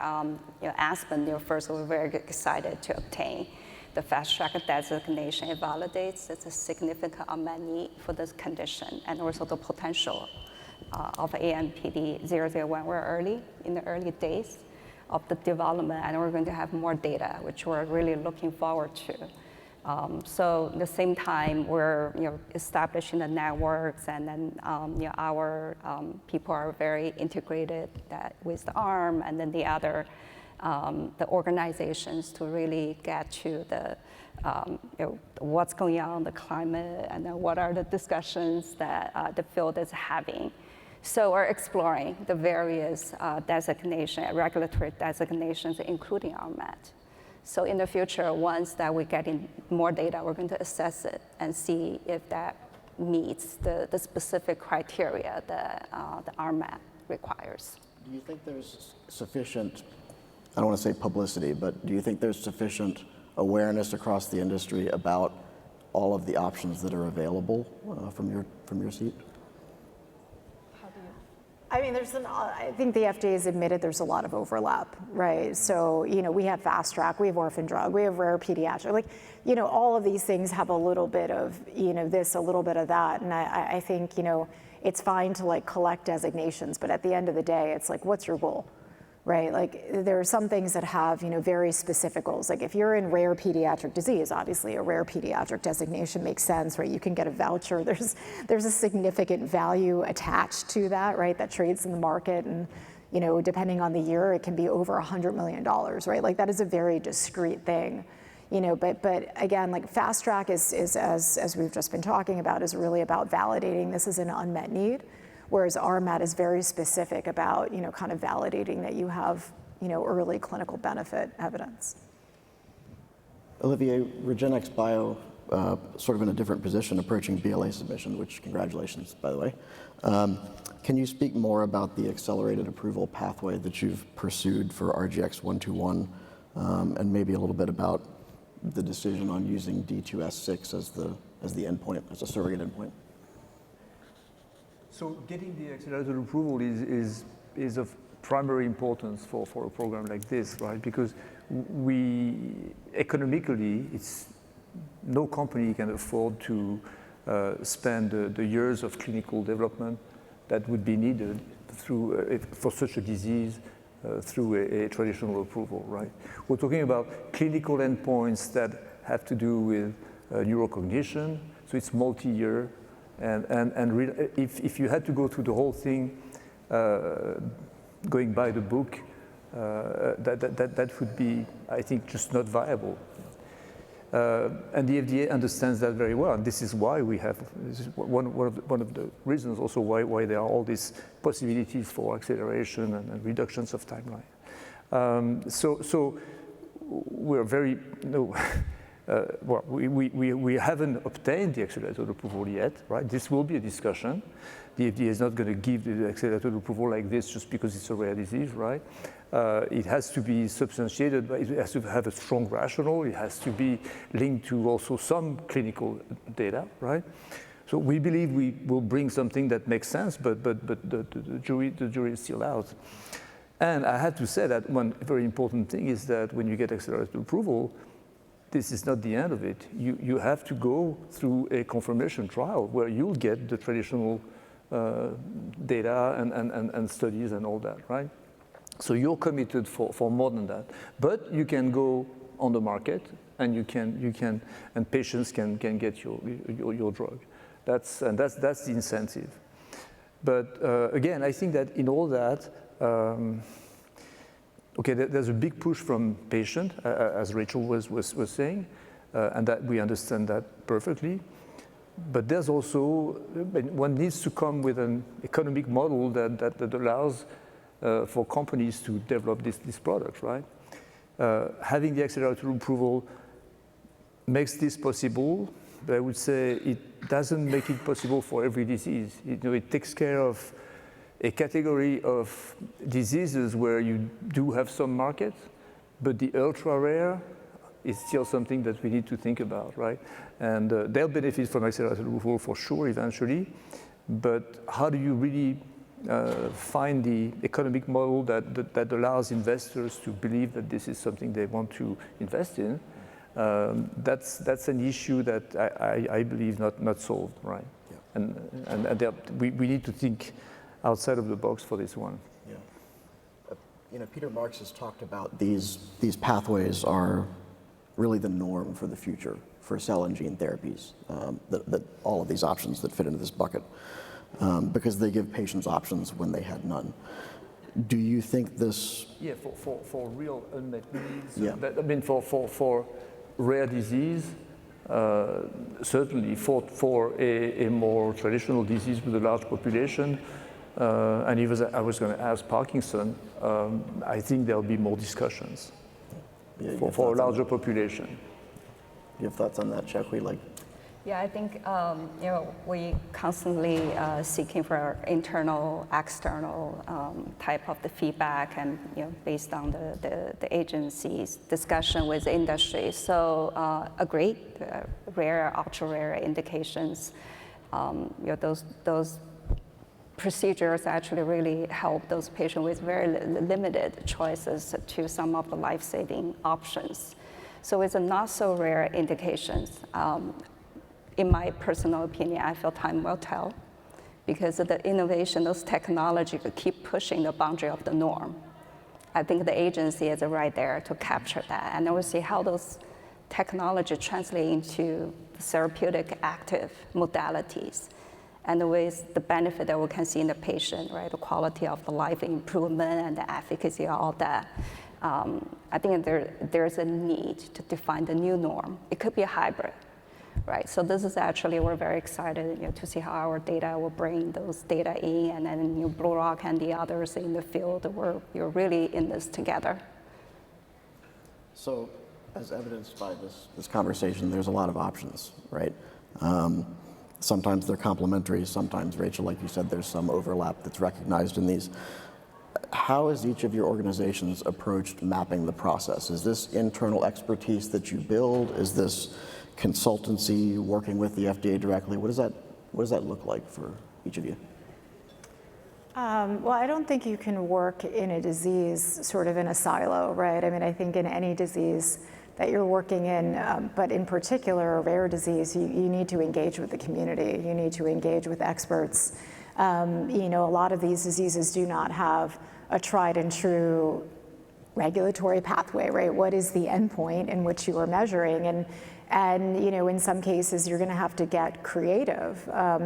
[SPEAKER 3] Aspen, first we're very excited to obtain the fast track designation. It validates it's a significant unmet need for this condition, and also the potential of ANPD-001. We're in the early days of the development, and we're going to have more data, which we're really looking forward to. So at the same time, we're establishing the networks, and then our people are very integrated with the ARM, and then the other the organizations to really get to the what's going on in the climate, and then what are the discussions that the field is having. So we're exploring the various regulatory designations, including RMAT. So in the future, once that we get in more data, we're going to assess it and see if that meets the specific criteria that the RMAT requires.
[SPEAKER 2] Do you think there's sufficient, I don't want to say publicity, but do you think there's sufficient awareness across the industry about all of the options that are available from your seat?
[SPEAKER 6] I mean, I think the FDA has admitted there's a lot of overlap, right? So, we have fast track, we have orphan drug, we have rare pediatric, all of these things have a little bit of, this, a little bit of that. And I think, it's fine to collect designations, but at the end of the day, it's like, what's your goal? Right, there are some things that have very specific goals. Like if you're in rare pediatric disease, obviously a rare pediatric designation makes sense, right? You can get a voucher. There's a significant value attached to that, right? That trades in the market, and depending on the year, it can be over $100 million, right? That is a very discrete thing, But again, fast track is as we've just been talking about, is really about validating this is an unmet need. Whereas RMAT is very specific about, kind of validating that you have, early clinical benefit evidence.
[SPEAKER 2] Olivier, REGENXBIO sort of in a different position approaching BLA submission, which congratulations, by the way. Can you speak more about the accelerated approval pathway that you've pursued for RGX-121, and maybe a little bit about the decision on using D2S6 as the endpoint, as a surrogate endpoint?
[SPEAKER 4] So getting the accelerated approval is of primary importance for a program like this, right? Because economically, no company can afford to spend the years of clinical development that would be needed for such a disease through a traditional approval, right? We're talking about clinical endpoints that have to do with neurocognition, so it's multi-year. And if you had to go through the whole thing, going by the book, that would be, I think, just not viable. And the FDA understands that very well, and this is why this is one of the reasons also why there are all these possibilities for acceleration and reductions of timeline. So we're very well, we haven't obtained the accelerated approval yet, right? This will be a discussion. The FDA is not going to give the accelerated approval like this just because it's a rare disease, right? It has to be substantiated, but it has to have a strong rationale. It has to be linked to also some clinical data, right? So we believe we will bring something that makes sense, but the jury is still out. And I have to say that one very important thing is that when you get accelerated approval, this is not the end of it. You have to go through a confirmation trial where you'll get the traditional data and studies and all that, right? So you're committed for more than that. But you can go on the market and and patients can get your drug. That's the incentive. But again, I think that in all that, okay, there's a big push from patient, as Rachel was saying, and that we understand that perfectly. But there's also, one needs to come with an economic model that allows for companies to develop these products, right? Having the accelerated approval makes this possible, but I would say it doesn't make it possible for every disease. It takes care of a category of diseases where you do have some market, but the ultra rare is still something that we need to think about, right? And they'll benefit from accelerated approval for sure eventually, but how do you really find the economic model that allows investors to believe that this is something they want to invest in? That's an issue that I believe not solved, right? Yeah. And we need to think outside of the box for this one.
[SPEAKER 2] Yeah. Peter Marks has talked about these pathways are really the norm for the future for cell and gene therapies, that all of these options that fit into this bucket, because they give patients options when they had none. Do you think this?
[SPEAKER 4] Yeah, for real unmet needs.
[SPEAKER 2] Yeah.
[SPEAKER 4] I mean, for rare disease, certainly for a more traditional disease with a large population, and even I was going to ask Parkinson, I think there'll be more discussions for a larger population.
[SPEAKER 2] You have thoughts on that, Xiaokui?
[SPEAKER 3] Yeah, I think we constantly seeking for internal, external type of the feedback, and based on the agency's discussion with industry. So agree, rare, ultra rare indications, those procedures actually really help those patients with very limited choices to some of the life-saving options. So it's a not so rare indications. In my personal opinion, I feel time will tell, because of the innovation, those technology will keep pushing the boundary of the norm. I think the agency is right there to capture that, and then we'll see how those technology translate into therapeutic active modalities, and with the benefit that we can see in the patient, right? The quality of the life improvement and the efficacy, all that. I think there's a need to define the new norm. It could be a hybrid. Right, so this is actually, we're very excited to see how our data will bring those data in, and then Blue Rock and the others in the field, we're really in this together.
[SPEAKER 2] So As evidenced by this conversation, there's a lot of options, right? Sometimes they're complementary, sometimes, Rachel, like you said, there's some overlap that's recognized in these. How has each of your organizations approached mapping the process? Is this internal expertise that you build? Is this consultancy, working with the FDA directly? What does that look like for each of you?
[SPEAKER 6] Well, I don't think you can work in a disease sort of in a silo, right? I mean, I think in any disease that you're working in, but in particular a rare disease, you need to engage with the community. You need to engage with experts. You know, a lot of these diseases do not have a tried and true regulatory pathway, right? What is the endpoint in which you are measuring? And you know, in some cases, you're going to have to get creative.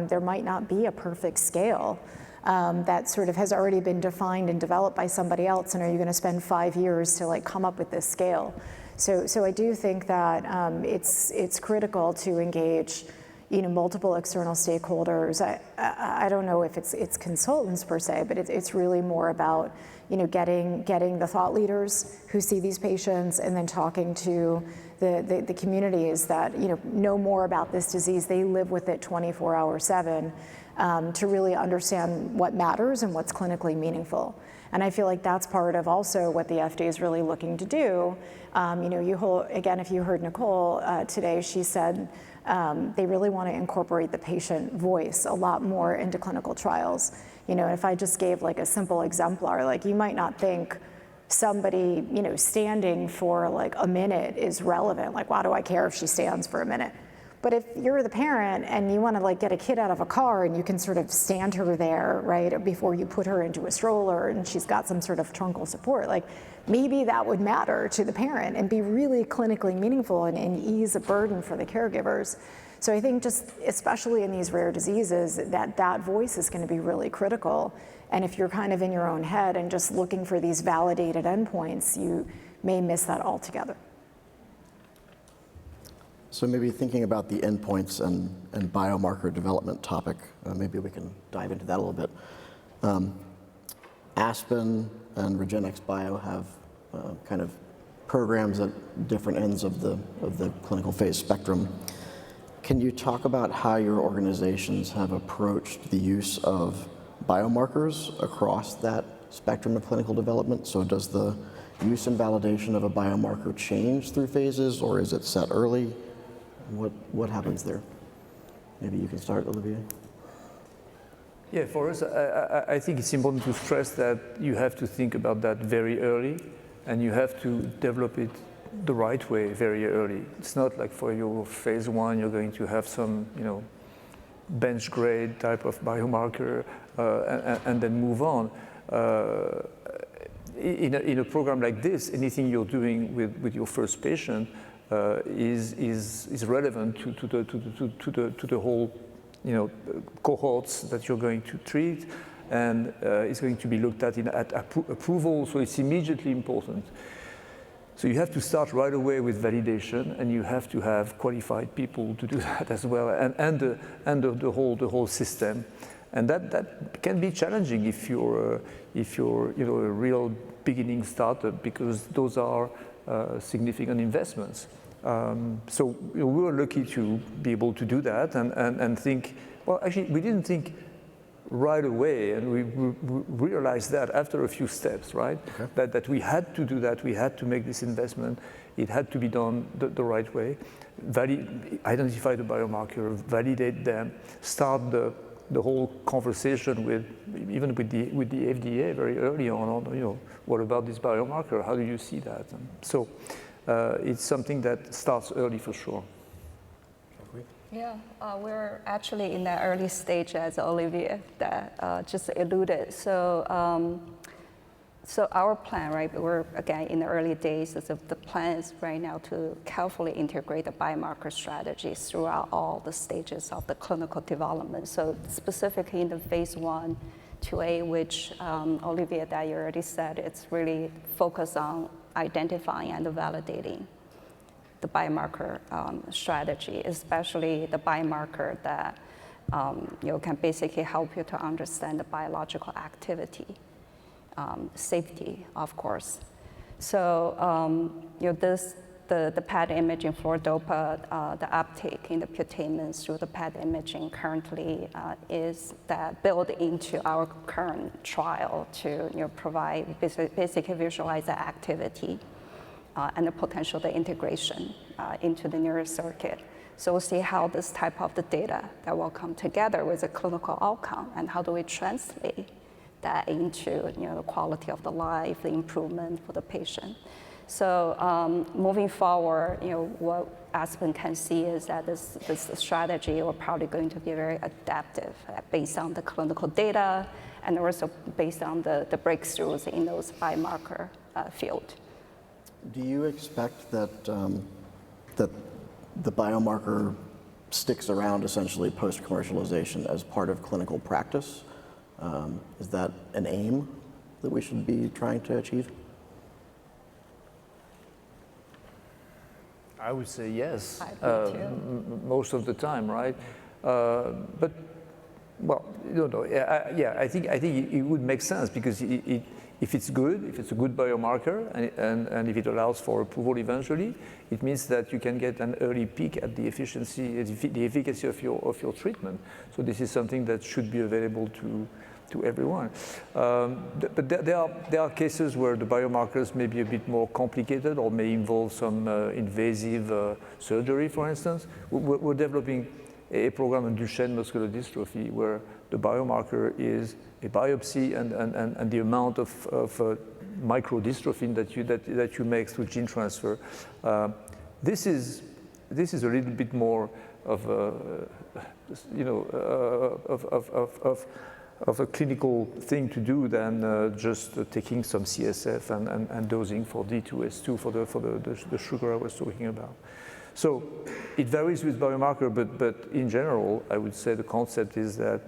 [SPEAKER 6] There might not be a perfect scale that sort of has already been defined and developed by somebody else, and are you going to spend 5 years to like come up with this scale? So I do think that it's critical to engage, you know, multiple external stakeholders. I don't know if it's consultants per se, but it's really more about, you know, getting the thought leaders who see these patients, and then talking to the communities that, you know more about this disease. They live with it 24/7, to really understand what matters and what's clinically meaningful. And I feel like that's part of also what the FDA is really looking to do. You know, again, if you heard Nicole today, she said they really want to incorporate the patient voice a lot more into clinical trials. You know, if I just gave like a simple exemplar, like you might not think somebody, you know, standing for like a minute is relevant. Like, why do I care if she stands for a minute? But if you're the parent and you want to like get a kid out of a car and you can sort of stand her there, right, before you put her into a stroller and she's got some sort of truncal support, like maybe that would matter to the parent and be really clinically meaningful and ease a burden for the caregivers. So I think just, especially in these rare diseases, that voice is going to be really critical. And if you're kind of in your own head and just looking for these validated endpoints, you may miss that altogether.
[SPEAKER 2] So maybe thinking about the endpoints and biomarker development topic, maybe we can dive into that a little bit. Aspen and REGENXBIO have kind of programs at different ends of the clinical phase spectrum. Can you talk about how your organizations have approached the use of biomarkers across that spectrum of clinical development? So does the use and validation of a biomarker change through phases, or is it set early? What happens there? Maybe you can start, Olivier.
[SPEAKER 4] Yeah, for us, I think it's important to stress that you have to think about that very early, and you have to develop it the right way very early. It's not like for your phase 1, you're going to have some, you know, bench grade type of biomarker and then move on. In a program like this, anything you're doing with your first patient is relevant to the whole, you know, cohorts that you're going to treat, and it's going to be looked at at approval, so it's immediately important. So you have to start right away with validation, and you have to have qualified people to do that as well, and the whole system, and that can be challenging if you're you know, a real beginning startup, because those are significant investments. So we were lucky to be able to do that and think, well, actually, we didn't think right away, and we realized that after a few steps, right? Okay. That we had to do that, we had to make this investment, it had to be done the right way, identify the biomarker, validate them, start the whole conversation with the FDA very early on, you know, what about this biomarker? How do you see that? And so it's something that starts early for sure.
[SPEAKER 3] Yeah, we're actually in the early stage, as Olivier that just alluded. So, so our plan, right? We're again in the early days. So the plan is right now to carefully integrate the biomarker strategies throughout all the stages of the clinical development. So specifically in the phase 1, 2A, which Olivier that you already said, it's really focused on identifying and validating the biomarker strategy, especially the biomarker that you know, can basically help you to understand the biological activity, safety, of course. So you know, the PET imaging for DOPA, the uptake in the putamen through the PET imaging currently is that built into our current trial to provide basically visualize the activity and the potential the integration into the neural circuit. So we'll see how this type of the data that will come together with a clinical outcome, and how do we translate that into the quality of the life, the improvement for the patient. So moving forward, what Aspen can see is that this strategy will probably going to be very adaptive based on the clinical data and also based on the breakthroughs in those biomarker field.
[SPEAKER 2] Do you expect that that the biomarker sticks around essentially post-commercialization as part of clinical practice? Is that an aim that we should be trying to achieve?
[SPEAKER 4] I would say yes,
[SPEAKER 3] I think too.
[SPEAKER 4] most of the time, right? But well, yeah, I think it would make sense, because if it's good, if it's a good biomarker, and if it allows for approval eventually, it means that you can get an early peek at the efficiency, the efficacy of your treatment. So this is something that should be available to everyone. But there are cases where the biomarkers may be a bit more complicated or may involve some invasive surgery, for instance. We're developing a program in Duchenne muscular dystrophy where the biomarker is a biopsy and the amount of microdystrophin that you make through gene transfer. This is a little bit more of a clinical thing to do than just taking some CSF and dosing for D2S2 for the sugar I was talking about. So it varies with biomarker, but in general, I would say the concept is that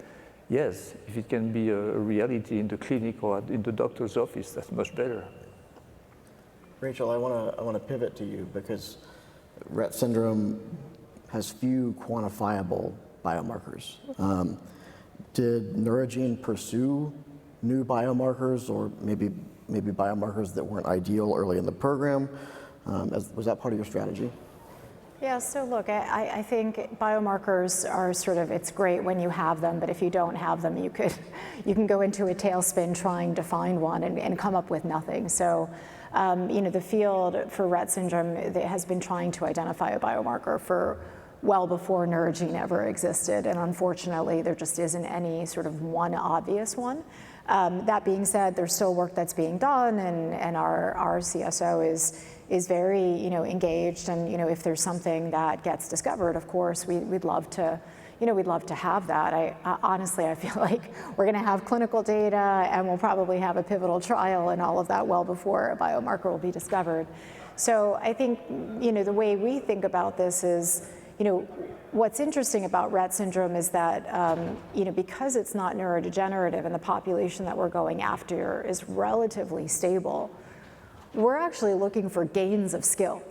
[SPEAKER 4] yes, if it can be a reality in the clinic or in the doctor's office, that's much better.
[SPEAKER 2] Rachel, I want to pivot to you, because Rett syndrome has few quantifiable biomarkers. Did Neurogene pursue new biomarkers, or maybe biomarkers that weren't ideal early in the program? Was that part of your strategy?
[SPEAKER 6] Yeah, so look, I think biomarkers are sort of, it's great when you have them, but if you don't have them, you can go into a tailspin trying to find one and come up with nothing. So, the field for Rett syndrome has been trying to identify a biomarker for well before Neurogene ever existed, and unfortunately, there just isn't any sort of one obvious one. That being said, there's still work that's being done, and our CSO is very engaged, and if there's something that gets discovered, of course we'd love to have that. I honestly feel like we're going to have clinical data, and we'll probably have a pivotal trial and all of that well before a biomarker will be discovered. So I think the way we think about this is, what's interesting about Rett syndrome is that because it's not neurodegenerative and the population that we're going after is relatively stable, we're actually looking for gains of skill.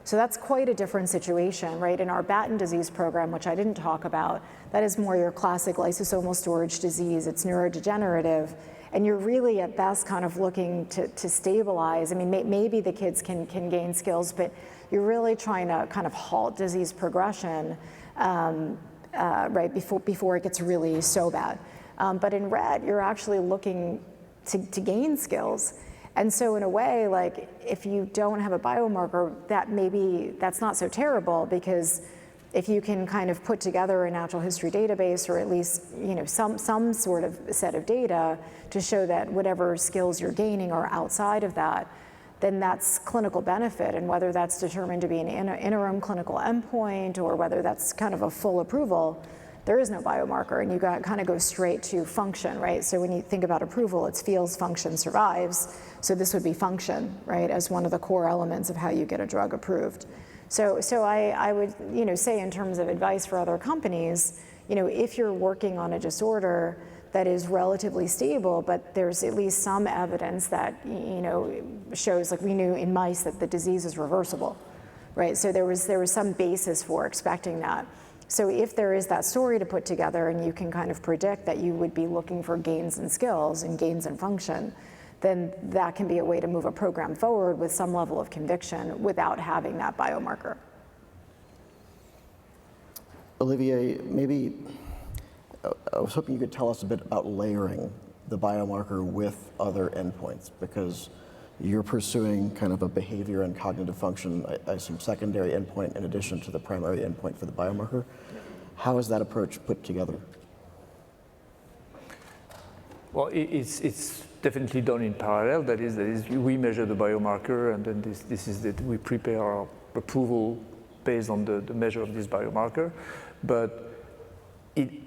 [SPEAKER 6] So that's quite a different situation, right? In our Batten disease program, which I didn't talk about, that is more your classic lysosomal storage disease. It's neurodegenerative, and you're really at best kind of looking to stabilize. I mean, maybe the kids can gain skills, but you're really trying to kind of halt disease progression, right, before it gets really so bad. But in Rett, you're actually looking to gain skills. And so in a way, like, if you don't have a biomarker, that's not so terrible, because if you can kind of put together a natural history database, or at least some sort of set of data to show that whatever skills you're gaining are outside of that, then that's clinical benefit. And whether that's determined to be an interim clinical endpoint, or whether that's kind of a full approval, there is no biomarker, and you kind of go straight to function, right? So when you think about approval, it's feels, function, survives. So this would be function, right, as one of the core elements of how you get a drug approved. So I would say, in terms of advice for other companies, if you're working on a disorder that is relatively stable, but there's at least some evidence that shows, like we knew in mice that the disease is reversible, right? So there was some basis for expecting that. So if there is that story to put together, and you can kind of predict that you would be looking for gains in skills and gains in function, then that can be a way to move a program forward with some level of conviction without having that biomarker.
[SPEAKER 2] Olivier, maybe I was hoping you could tell us a bit about layering the biomarker with other endpoints, because you're pursuing kind of a behavior and cognitive function, I assume, secondary endpoint in addition to the primary endpoint for the biomarker. How is that approach put together?
[SPEAKER 4] Well, it's definitely done in parallel. That is, we measure the biomarker, and then this is that we prepare our approval based on the measure of this biomarker. But the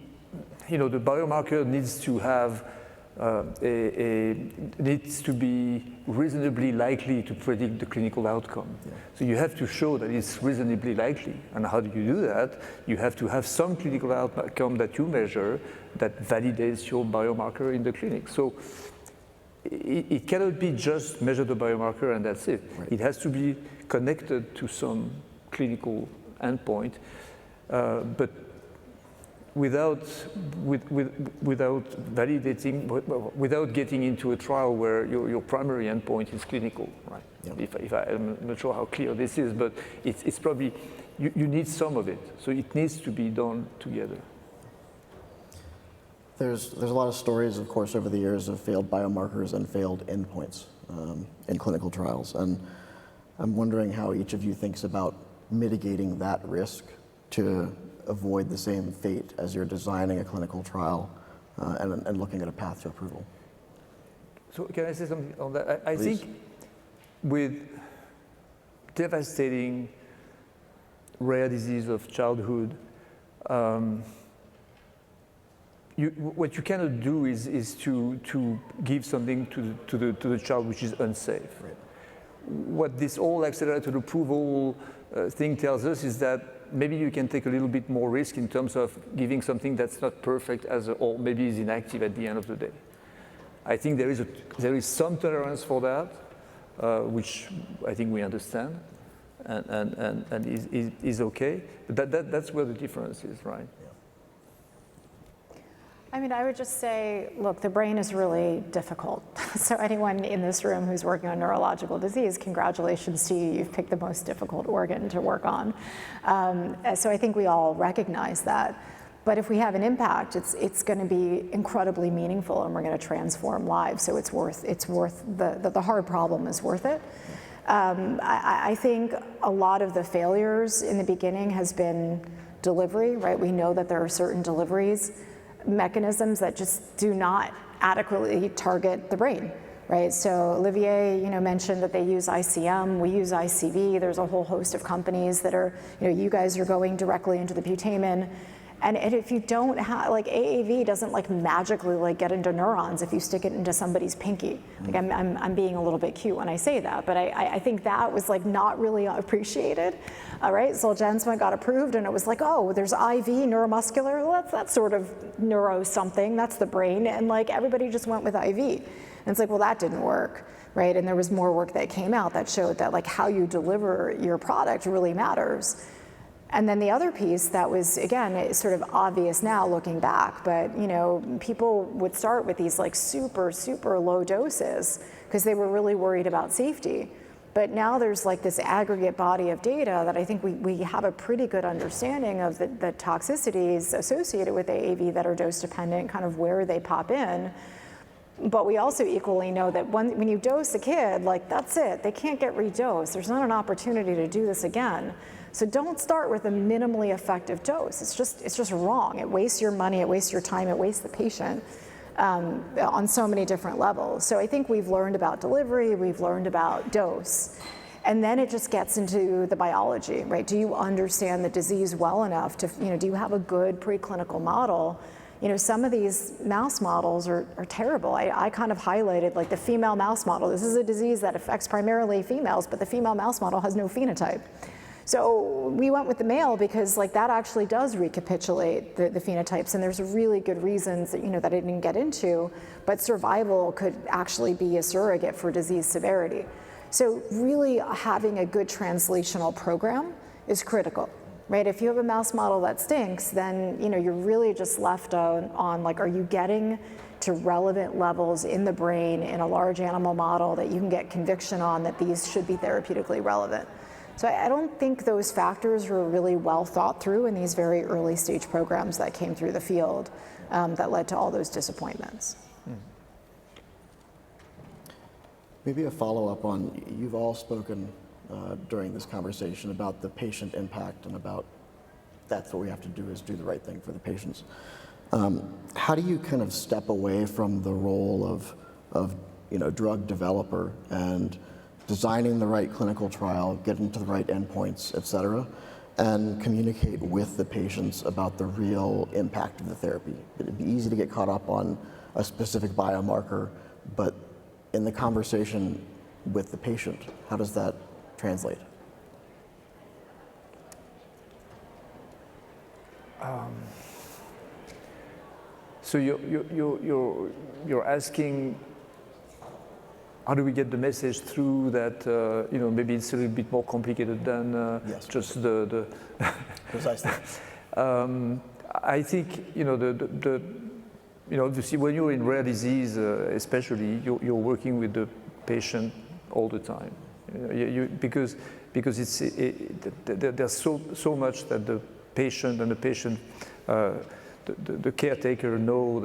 [SPEAKER 4] biomarker needs to have needs to be reasonably likely to predict the clinical outcome. Yeah. So you have to show that it's reasonably likely. And how do you do that? You have to have some clinical outcome that you measure that validates your biomarker in the clinic. So it cannot be just measure the biomarker and that's it. Right. It has to be connected to some clinical endpoint, but without validating, without getting into a trial where your primary endpoint is clinical, right? Yep. I'm not sure how clear this is, but it's probably, you need some of it. So it needs to be done together.
[SPEAKER 2] There's a lot of stories, of course, over the years of failed biomarkers and failed endpoints in clinical trials. And I'm wondering how each of you thinks about mitigating that risk to avoid the same fate as you're designing a clinical trial and looking at a path to approval.
[SPEAKER 4] So can I say something on that? I think with devastating rare disease of childhood, what you cannot do is to give something to the child which is unsafe. Right. What this all accelerated approval thing tells us is that maybe you can take a little bit more risk in terms of giving something that's not perfect or maybe is inactive at the end of the day. I think there is some tolerance for that, which I think we understand, and is okay. But that's where the difference is, right?
[SPEAKER 6] I mean, I would just say, look, the brain is really difficult. So anyone in this room who's working on neurological disease, congratulations to you. You've picked the most difficult organ to work on. So I think we all recognize that. But if we have an impact, it's going to be incredibly meaningful, and we're going to transform lives. So it's worth the hard problem is worth it. I think a lot of the failures in the beginning has been delivery, right? We know that there are certain deliveries mechanisms that just do not adequately target the brain, right? So Olivier, mentioned that they use ICM, we use ICV. There's a whole host of companies that are, you guys are going directly into the putamen. And if you don't have, AAV doesn't magically get into neurons if you stick it into somebody's pinky. I'm being a little bit cute when I say that, but I think that was not really appreciated. All right, Zolgensma got approved and it was oh, there's IV neuromuscular, well, that's sort of neuro something, that's the brain, and everybody just went with IV. And it's well, that didn't work, right? And there was more work that came out that showed that how you deliver your product really matters. And then the other piece that was, again, it's sort of obvious now looking back, but people would start with these super, super low doses because they were really worried about safety. But now there's this aggregate body of data that I think we have a pretty good understanding of the toxicities associated with AAV that are dose dependent, kind of where they pop in. But we also equally know that when you dose a kid, that's it, they can't get redosed. There's not an opportunity to do this again. So don't start with a minimally effective dose. It's just wrong. It wastes your money, it wastes your time, it wastes the patient on so many different levels. So I think we've learned about delivery, we've learned about dose, and then it just gets into the biology, right? Do you understand the disease well enough to, do you have a good preclinical model? Some of these mouse models are terrible. I kind of highlighted the female mouse model. This is a disease that affects primarily females, but the female mouse model has no phenotype. So we went with the male because that actually does recapitulate the phenotypes, and there's really good reasons that that I didn't get into, but survival could actually be a surrogate for disease severity. So really having a good translational program is critical, right? If you have a mouse model that stinks, then you're really just left on are you getting to relevant levels in the brain in a large animal model that you can get conviction on that these should be therapeutically relevant. So I don't think those factors were really well thought through in these very early stage programs that came through the field that led to all those disappointments.
[SPEAKER 2] Maybe a follow-up on, you've all spoken during this conversation about the patient impact and about that's what we have to do, is do the right thing for the patients. How do you kind of step away from the role of drug developer and designing the right clinical trial, getting to the right endpoints, et cetera, and communicate with the patients about the real impact of the therapy? It'd be easy to get caught up on a specific biomarker, but in the conversation with the patient, how does that translate?
[SPEAKER 4] So you're asking, how do we get the message through that, maybe it's a little bit more complicated than
[SPEAKER 2] Yes.
[SPEAKER 4] just the
[SPEAKER 2] Precisely.
[SPEAKER 4] I think, obviously when you're in rare disease, especially, you're working with the patient all the time. Because there's so much that the patient and the caretaker know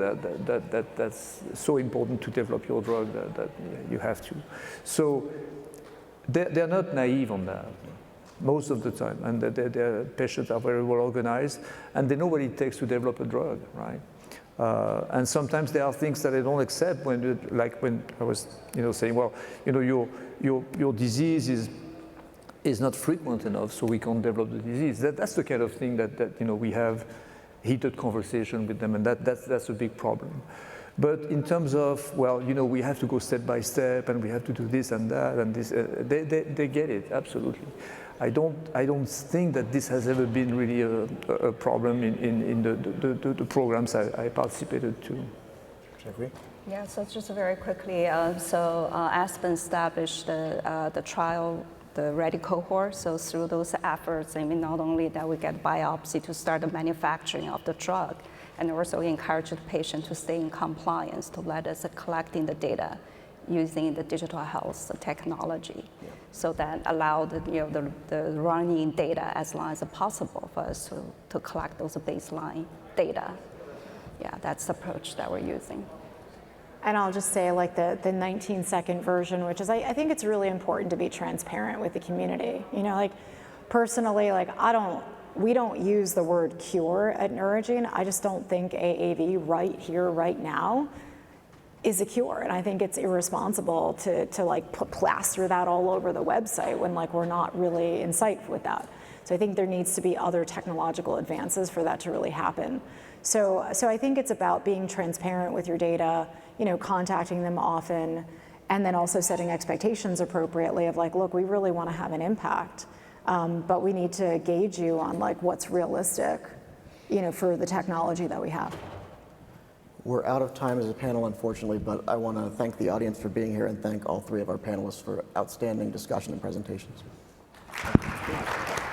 [SPEAKER 4] that's so important to develop your drug that you have to. So they're not naive on that most of the time, and their patients are very well organized, and they know what it takes to develop a drug, right? And sometimes there are things that they don't accept when I was, saying, well, your disease is not frequent enough, so we can't develop the disease. That's the kind of thing that we have heated conversation with them, and that's a big problem. But in terms of, well, we have to go step by step, and we have to do this and that, and this, they get it, absolutely. I don't think that this has ever been really a problem in the programs I participated to.
[SPEAKER 2] Xiaokui?
[SPEAKER 3] Yeah, so just very quickly, Aspen established the trial, the ready cohort. So through those efforts, not only that we get biopsy to start the manufacturing of the drug, and also encourage the patient to stay in compliance to let us collecting the data using the digital health technology. Yeah. So that allowed the running data as long as possible for us to collect those baseline data. Yeah, that's the approach that we're using.
[SPEAKER 6] And I'll just say, like, the 19-second version, which is, I think it's really important to be transparent with the community. Personally, we don't use the word cure at Neurogene. I just don't think AAV right here, right now, is a cure. And I think it's irresponsible to plaster that all over the website when we're not really in sight with that. So I think there needs to be other technological advances for that to really happen. So I think it's about being transparent with your data, contacting them often, and then also setting expectations appropriately of look, we really want to have an impact, but we need to gauge you on what's realistic, for the technology that we have.
[SPEAKER 2] We're out of time as a panel, unfortunately, but I want to thank the audience for being here and thank all three of our panelists for outstanding discussion and presentations. Thank you.